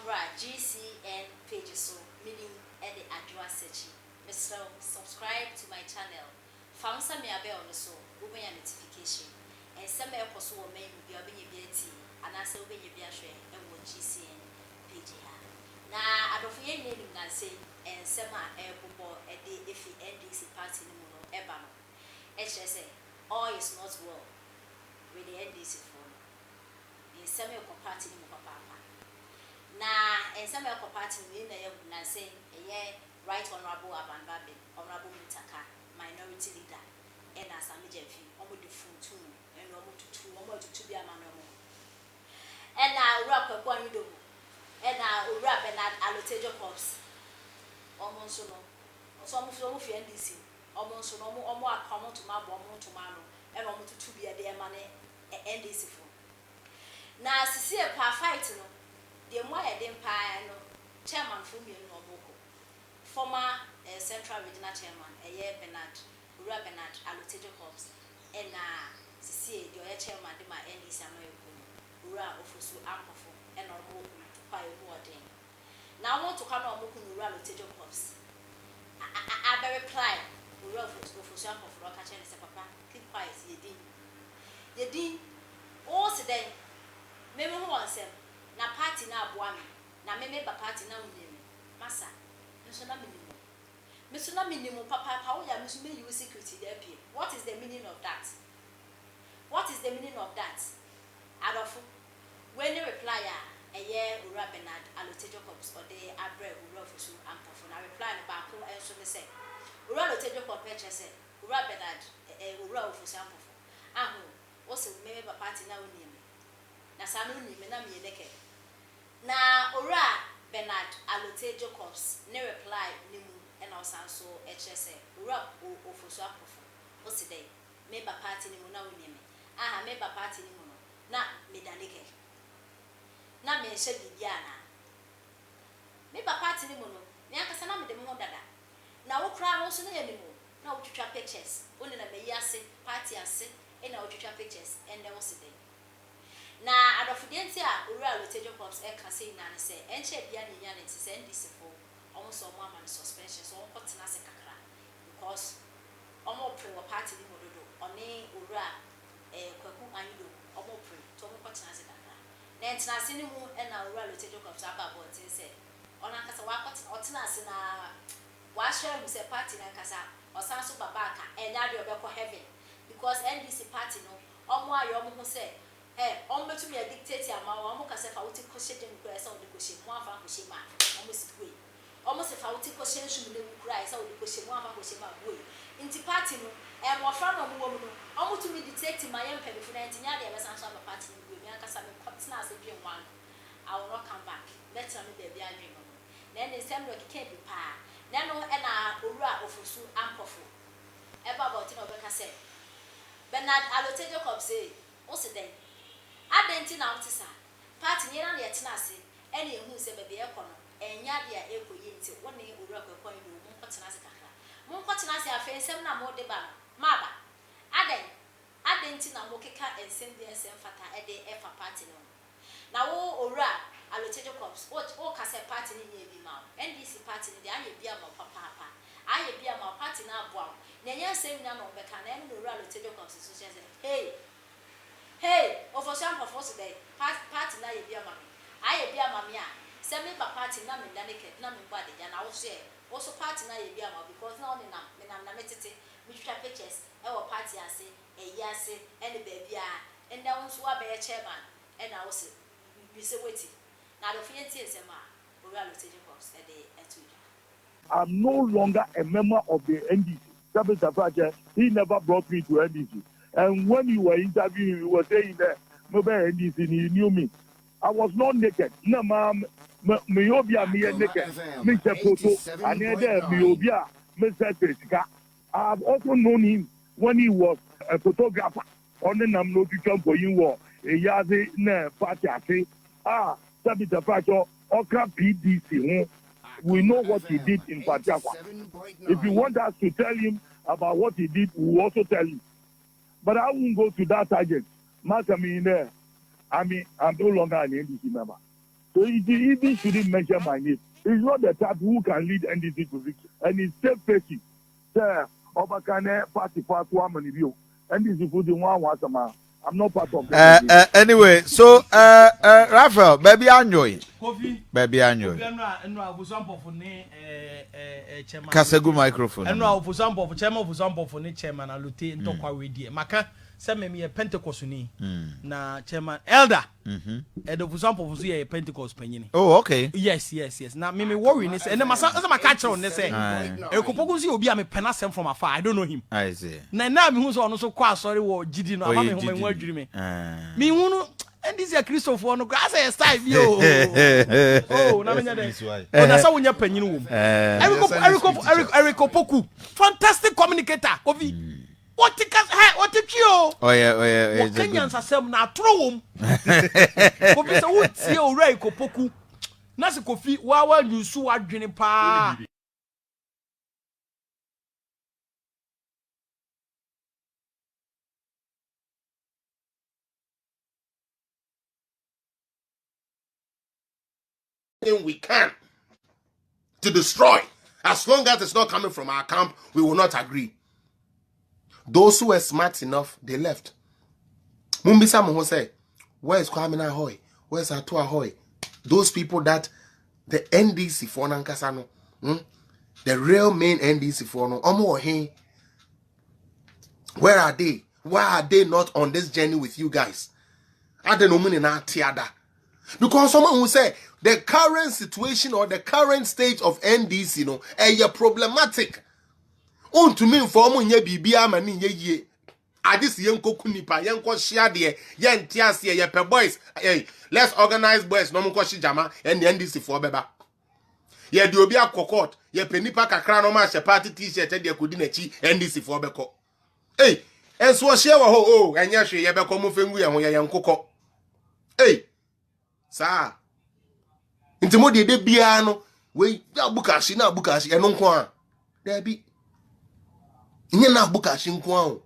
GCN pages so meaning any address search. Mr. Subscribe to my channel. Found some me abe on the so open your notification. And some me also will make you be ability and answer when you be a share and what GCN page here. Now I don't feel any name that say and some airport a day if the NDC party no more ever. HSA all is not well with the NDC phone. In some party no more papa. Na and some of party in the say right honorable Abanbabe, honorable Mitaka, minority leader, and as a major fee, almost the full two, and almost to be a man. And now rap a one do, and now rap and Allotey Jacobs. Almost no, some of the NDC, almost no more common to my bomb tomorrow, and almost to be a dear money NDC for. Now, see a par fight, no. The more Empire no chairman from you no boko. Former Central Regional Chairman, Bernard, Ura Bernard, Allotey Jacobs, and CCA, your chairman, the my NDC American, Ura Ofosu Ampofo, and our Moku, Pai Warding. Now I want to come on Moku Ura Allotey Jacobs. I reply, Ura Ofosu Ampofo, Rockachen, and Papa, keep quiet, ye din. All today, maybe who wants him. Na party na aboami na member party na unimi masa nso na minimum papa how ya nso me use security there pie. What is the meaning of that? What is the meaning of that? Adofo when you reply Ura Bernard Allotey Jacobs or the abre Ura Ofosu Ampofo na reply na ba ko enso me say Ura Allotey Jacobs peche say Ura Bernard Ura Ofosu Ampofo ahu wo se member party na unimi na sa no unimi na me neke. Na Ura Bernard Allotey Jacobs ne reply nimu and also HSA Ura Ofosu Ampofo o se dey member party nimu na wonime aha member party nimu no na medanike na me hye bibia na member party nimu no me akasa na me dem ho dada na wo kra no so na yanimu na wo twitwa pictures oni na meyi ase party ase e na wo twitwa pictures and there was dey na adofidenti a Ura Allotey Jacobs ka say na ne say enche bia ne nya ne ti say NDC for almost so more man suspension so on kotena se kakra because omo pre wo party ni mododo oni Ura kwaku anyido omo pre to omo kotena se kakra na entina se ni mu na Ura Allotey Jacobs aba about say ona kasa wa kotena se na wa share mu say party na kasa osan so baba ka enya de obekọ heaven because NDC party no omo ayo omo ho say on betu me dictate ama o mo ka se fa wuti ko hye dem kura se o de ko hye mo afa ko hye ma o mo sikwe o mo se fa wuti ko hye nsu me kura se o de ko hye mo afa ko hye ma boy inti party no mo fra no mo wo no o mo to me dictate ma yem pebe funa inti nya de be san so ba party no me aka sa me kotena ase dwen wan I will not come back let me be bia dwen no na ne sem no keke bi pa na no na Ura Ofosu Ampofo eba about no be ka se Bernard Allotey Jacobs say o se den adenti na utisa party nyina na yetena ase ene ehu se bebe e kono enya de a ekoye nti woni Ura kwekwan do mo nkotena ase kakra mo nkotena ase afensem na mo de ba maba adenti na mo keka ensem bi ensem fata e de e fa party no na wo Ura Allotey Jacobs o ka se party ni nya bi ma NDC party ni de aye bi ama papa aye bi ama party na aboa na nya ensem nya no beka na ene Ura Allotey Jacobs so say hey, Ofosu Ampofo today. Party na ye bia mami. Aye bia mami a. Se me ba party na me danike na me ba de ya na wo share. Also party na ye bia mami because na oni na metete. Me twa pictures e wo party ase, e yi ase, e ne ba bia. And na won so wa be chairman. E na wo se we say wait. Na do fienti ensema. Ura Allotey Jacobs e de etuja. I'm no longer a member of the NDC. He never brought me to NDC. And when you were interviewing, you were saying that nobody NDC, he knew me. I was not naked. No, ma'am, me obia me naked. Me se photo. And then me obia me se tesika. I have also known him when he was a photographer. On the nam no to for him war. A yazi ne party ase. Sabita Pacho, Okra PDC. We know what he did in Patiakwa. If you want us to tell him about what he did, we will also tell you. But I won't go to that target. I'm no longer an NDC member. So he even shouldn't mention my name. He's not the type who can lead NDC to victory. And he's self-facing. Sir, Obakane party for 2 months. NDC for the one. I'm not part of that. Anyway, so Raphael, baby Anjoy. Baby Anjoy. Kasegu microphone. And now Ofosu Ampofo chairman of Ofosu Ampofo ne chairman Allotey ntokwa wedi. Maka say me ye Pentecost ni na chairman elder. Ofosu Ampofo so ye Pentecost panyini. Oh, okay. Yes. Na me worry ni say and masa catch on ne say. Ekopoku si obi a me pena sem from afar. I don't know him. I see. Na me hu so ono so kwa sorry wo gidi no ama me hu me adwiri me. Me hu no and this is Christopher no grass a style yo. Oh, na me nya dey. Oh, na sa wonya panyini wo. Eric Opoku, fantastic communicator. Kofi. What you? Oh yeah. What Kenyans are saying na throw him. Kofi say what see Eric Opoku. Na se Kofi wa you su adwene pa. We can to destroy. As long as it's not coming from our camp, we will not agree. Those who were smart enough, they left. Mumbisa Moho say, where is Kwame Ahoy? Where's Atu Ahoy? Those people that the NDC for Nankasano, the real main NDC for no Omo Ohe. Where are they? Why are they not on this journey with you guys? I don't know na tiada. Because someone who say the current situation or the current state of NDC, problematic. To me, for money, bibia mani ye. I just yanko kunipa, yanko shiade, yan tiasia, ye per boys. Hey, let's organize boys, no mokoshi jama, and the NDC for beba. Ye do be a kokot, ye penipa kakrano ma party t-shirt, and ye kudinechi, NDC for beko. Hey, and so share ho, and yashi, ye beko mufengu ya yankoko. Hey. Sa Intimodi de biano we na bukashi eno nkwa there be nye na bukashi nkwa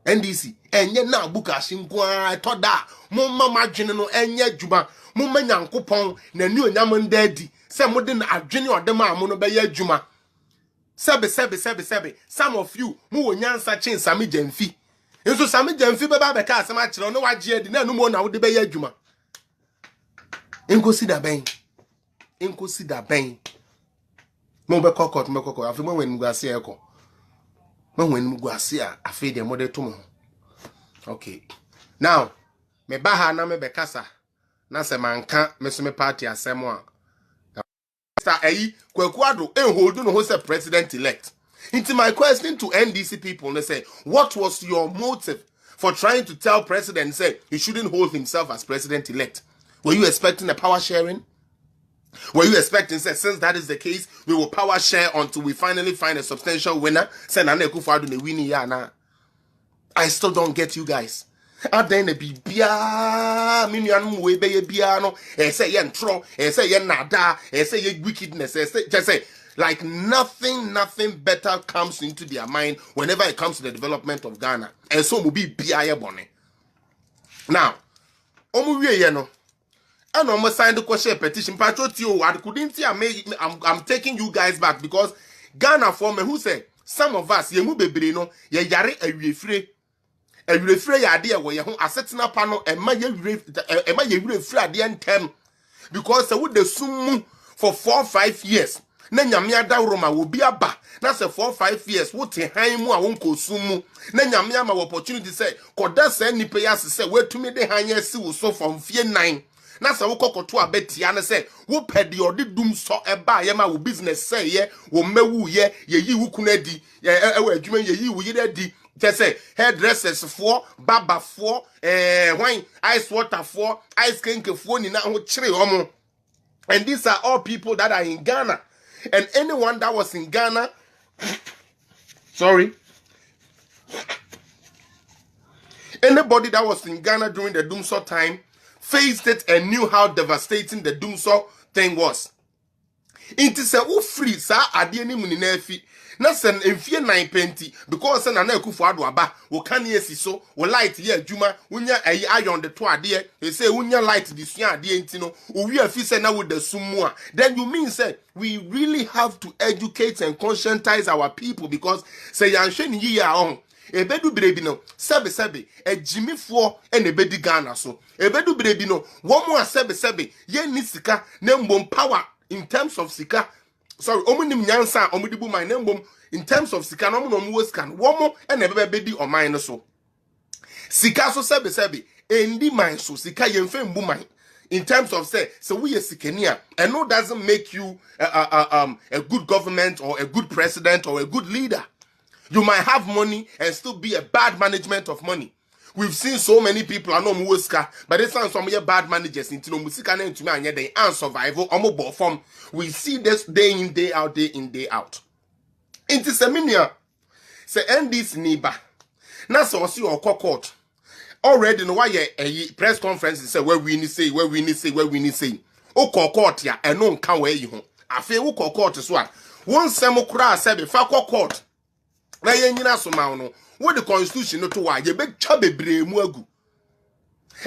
NDC enye na bukashi nkwa toda mo mama dwene no enye djuma mo manyankopon na ni onyam ndadi se mo de na adwene odem amo no be ya djuma sebe some of you mo wonyansa chin sami jamfi enso sami jamfi be ba be ka asema kire no wagye di na no mo na wo de be ya djuma. Inko si da ben. Mo be kokot afi mo wen mugase eko. Mo wen mugase afi de mo de to mo. Okay. Now, me ba ha na me be kasa. Na se manka me so me party asemo a. Mr. Ayi Kwekuado hold no say president elect. Into my question to NDC people, they say, what was your motive for trying to tell president say he shouldn't hold himself as president elect? Were you expecting a power sharing? Were you expecting, say, since that is the case, we will power share until we finally find a substantial winner? I still don't get you guys. Then be bia minian we be biano, say yen tro, say yen nada, say ye wickedness, just say like nothing better comes into their mind whenever it comes to the development of Ghana. And so will be bia bonnet. Now, and almost signed the question petition. Patrotio, I couldn't see. I'm taking you guys back because Ghana for me who say some of us ye mube brino ye yare a refre idea where you are setting up panel and my refre idea term because I would the sumu for 4 or 5 years. Nanyamia da Roma will be a ba. That's a 4 or 5 years. What a haimu I won't consume. Nanyamia my opportunity say, Koda say ni payas say, where to me the hanya see so from fear 9. Nasa woko to a bet yana say, wo pedi or did doom so a ba yama wo business say ye, wo mewu ye wukunedi, ye di. Just say hairdressers 4, baba 4, wine, ice water 4, ice cream 4, ni na ho chire omo. And these are all people that are in Ghana. And anyone that was in Ghana, anybody that was in Ghana during the Doomsaw time faced it and knew how devastating the Doomsaw thing was. Inti se u free sa ade ni mu ni na afi na sen enfie 9 penti because sen na Akufo Addo aba wo kan esi so wo light ye adwuma wonya iron de to ade e say wonya light de sua ade enti no owi afi se na wo da sumu a then you mean say we really have to educate and conscientize our people because say yanhwe ni yi a on ebedu brebi no sebe ejimifo ene bedi Ghana so ebedu brebi no wo mo a sebe ye ni sika na mbom power in terms of sika sorry omunim nyansa omudibu man na mbom in terms of sika no mo wo sika wo mo ene bedi o man no so sika so sebe endi man so sika ye mfe mbu man in terms of say so we sikania and no doesn't make you a good government or a good president or a good leader. You might have money and still be a bad management of money. We've seen so many people I know muska, but it's not some bad managers into no musika na ntumi anya den and survival omo form. We see this day in day out. Into seminar say NDC niba. Na so see or court. Already no why a press conference say where we need say. O court ya and no kan where you ho. Afi wo court so a. Won sem kura say be fa court. Na ye nyina so ma no wo the constitution no to wa ye be twa bebre mu agu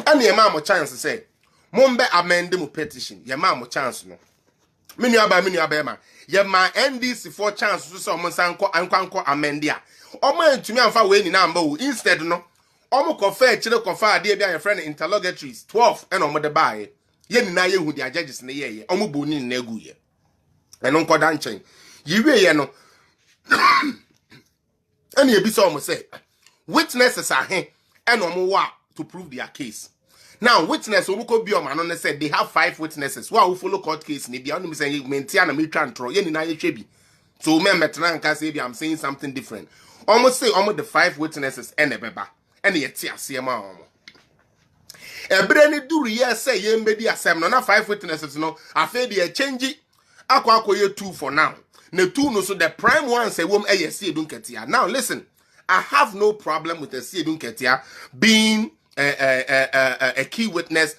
ana ye ma mo chance say mo mbe amend mo petition ye ma mo chance no me nua ma ye ma NDC for chance so say mo sanko anko amend a o ma ntumi amfa we ni na amba o instead no o mo kofa kire kofa ade bia ye friend interrogatories 12 and o mo de bae ye ni na ye hu dia judges ne ye o mo boni na agu ye eno nkoda nchen ye wie ye no and you be so say witnesses are here and to prove their case. Now witness omuko bi o ma no said they have 5 witnesses who follow court case ni bia only say you maintain na me tro ye ni na ye hwebi. So me metna nka say I'm saying something different. Almost say almost the 5 witnesses and ebeba and ye ti ase ma omo. Ebre ni duru ye say ye mbedi asem no na 5 witnesses no afa dey change akwa 2 for now. Ne 2 no so the prime one say wom see edun ketia. Now listen, I have no problem with the see edun ketia being a key witness